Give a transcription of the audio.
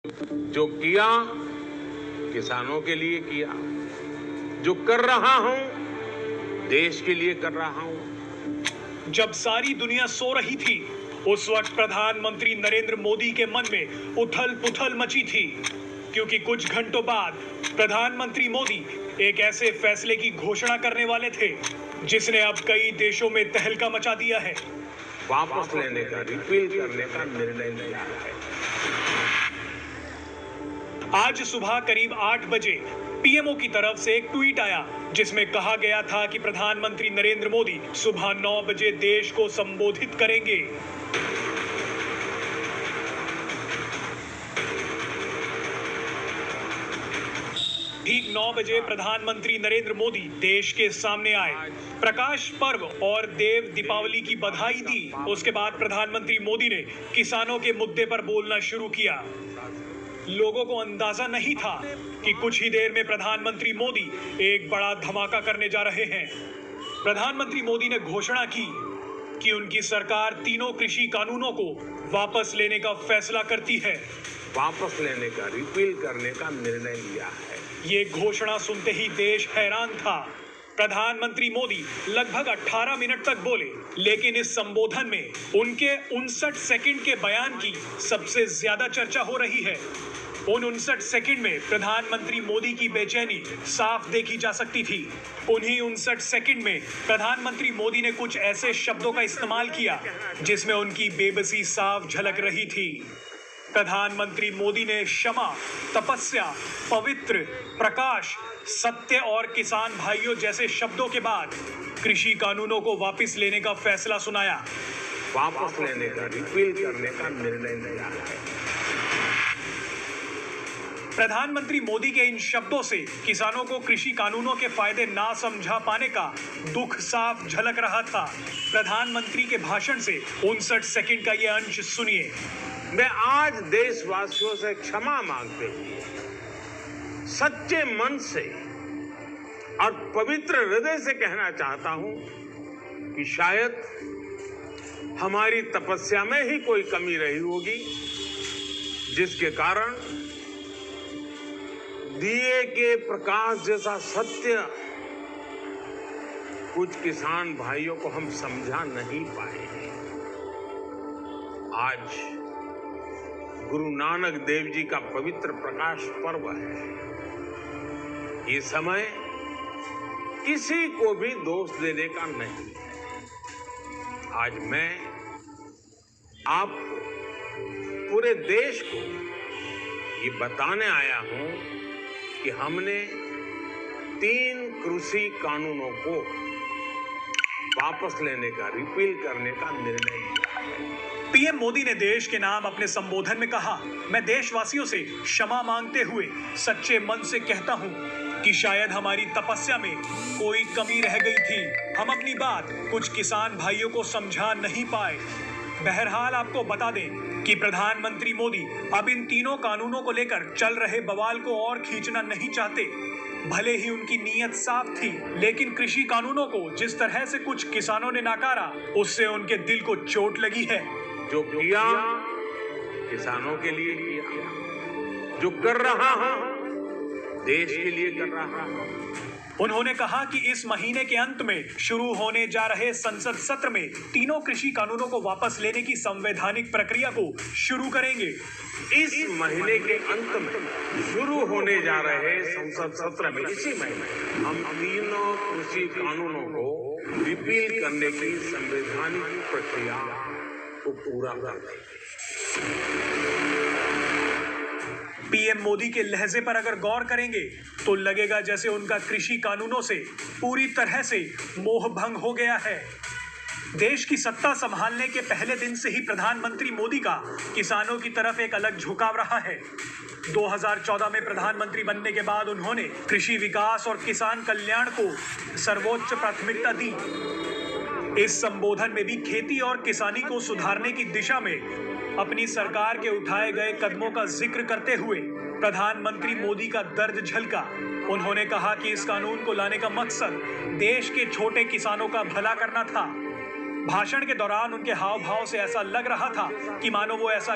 जो किया किसानों के लिए किया, जो कर रहा हूं देश के लिए कर रहा हूं। जब सारी दुनिया सो रही थी, उस वक्त प्रधानमंत्री नरेंद्र मोदी के मन में उथल पुथल मची थी, क्योंकि कुछ घंटों बाद प्रधानमंत्री मोदी एक ऐसे फैसले की घोषणा करने वाले थे जिसने अब कई देशों में तहलका मचा दिया है। वापस लेने का, रिपील करने का निर्णय लिया है। आज सुबह करीब 8 बजे पीएमओ की तरफ से एक ट्वीट आया जिसमें कहा गया था कि प्रधानमंत्री नरेंद्र मोदी सुबह 9 बजे देश को संबोधित करेंगे। ठीक 9 बजे प्रधानमंत्री नरेंद्र मोदी देश के सामने आए, प्रकाश पर्व और देव दीपावली की बधाई दी। उसके बाद प्रधानमंत्री मोदी ने किसानों के मुद्दे पर बोलना शुरू किया। लोगों को अंदाजा नहीं था कि कुछ ही देर में प्रधानमंत्री मोदी एक बड़ा धमाका करने जा रहे हैं। प्रधानमंत्री मोदी ने घोषणा की कि उनकी सरकार तीनों कृषि कानूनों को वापस लेने का फैसला करती है। वापस लेने का, रिपील करने का निर्णय लिया है। ये घोषणा सुनते ही देश हैरान था। प्रधानमंत्री मोदी लगभग 18 मिनट तक बोले, लेकिन इस संबोधन में उनके 59 सेकंड के बयान की सबसे ज्यादा चर्चा हो रही है। उन 59 सेकंड में प्रधानमंत्री मोदी की बेचैनी साफ देखी जा सकती थी। उन्हीं 59 सेकंड में प्रधानमंत्री मोदी ने कुछ ऐसे शब्दों का इस्तेमाल किया जिसमें उनकी बेबसी साफ झलक रही थी। प्रधानमंत्री मोदी ने क्षमा, तपस्या, पवित्र, प्रकाश, सत्य और किसान भाइयों जैसे शब्दों के बाद कृषि कानूनों को वापस लेने का फैसला सुनाया। वापस लेने का, रिपील करने का निर्णय लिया है। प्रधानमंत्री मोदी के इन शब्दों से किसानों को कृषि कानूनों के फायदे ना समझा पाने का दुख साफ झलक रहा था। प्रधानमंत्री के भाषण से 59 सेकंड का यह अंश सुनिए। मैं आज देशवासियों से क्षमा मांगते हुए सच्चे मन से और पवित्र हृदय से कहना चाहता हूं कि शायद हमारी तपस्या में ही कोई कमी रही होगी, जिसके कारण दिए के प्रकाश जैसा सत्य कुछ किसान भाइयों को हम समझा नहीं पाए हैं। आज गुरु नानक देव जी का पवित्र प्रकाश पर्व है। ये समय किसी को भी दोष देने का नहीं है। आज मैं आपको, पूरे देश को ये बताने आया हूं कि हमने 3 कृषि कानूनों को वापस लेने का, रिपील करने का निर्णय लिया है। पीएम मोदी ने देश के नाम अपने संबोधन में कहा, मैं देशवासियों से क्षमा मांगते हुए सच्चे मन से कहता हूं कि शायद हमारी तपस्या में कोई कमी रह गई थी। हम अपनी बात कुछ किसान भाइयों को समझा नहीं पाए। बहरहाल आपको बता दें कि प्रधानमंत्री मोदी अब इन तीनों कानूनों को लेकर चल रहे बवाल को और खींचना नहीं चाहते। भले ही उनकी नीयत साफ थी, लेकिन कृषि कानूनों को जिस तरह से कुछ किसानों ने नकारा, उससे उनके दिल को चोट लगी है। जो किया किसानों के लिए किया, जो कर रहा हूं देश के लिए कर रहा हूं। उन्होंने कहा कि इस महीने के अंत में शुरू होने जा रहे संसद सत्र में तीनों कृषि कानूनों को वापस लेने की संवैधानिक प्रक्रिया को शुरू करेंगे। इस महीने के अंत में शुरू होने जा रहे संसद सत्र में, इसी महीने हम तीनों कृषि कानूनों को रिपील करने की संवैधानिक प्रक्रिया को पूरा कर देंगे। पीएम मोदी के लहजे पर अगर गौर करेंगे तो लगेगा जैसे उनका कृषि कानूनों से पूरी तरह से मोह भंग हो गया है। देश की सत्ता संभालने के पहले दिन से ही प्रधानमंत्री मोदी का किसानों की तरफ एक अलग झुकाव रहा है। 2014 में प्रधानमंत्री बनने के बाद उन्होंने कृषि विकास और किसान कल्याण को सर्वोच्च प्राथमिकता दी। इस संबोधन में भी खेती और किसानी को सुधारने की दिशा में अपनी सरकार के उठाए गए कदमों का जिक्र करते हुए प्रधानमंत्री मोदी का दर्द झलका। उन्होंने कहा कि इस कानून को लाने का मकसद देश के छोटे किसानों का भला करना था। भाषण के दौरान उनके हाव भाव से ऐसा लग रहा था कि मानो वो ऐसा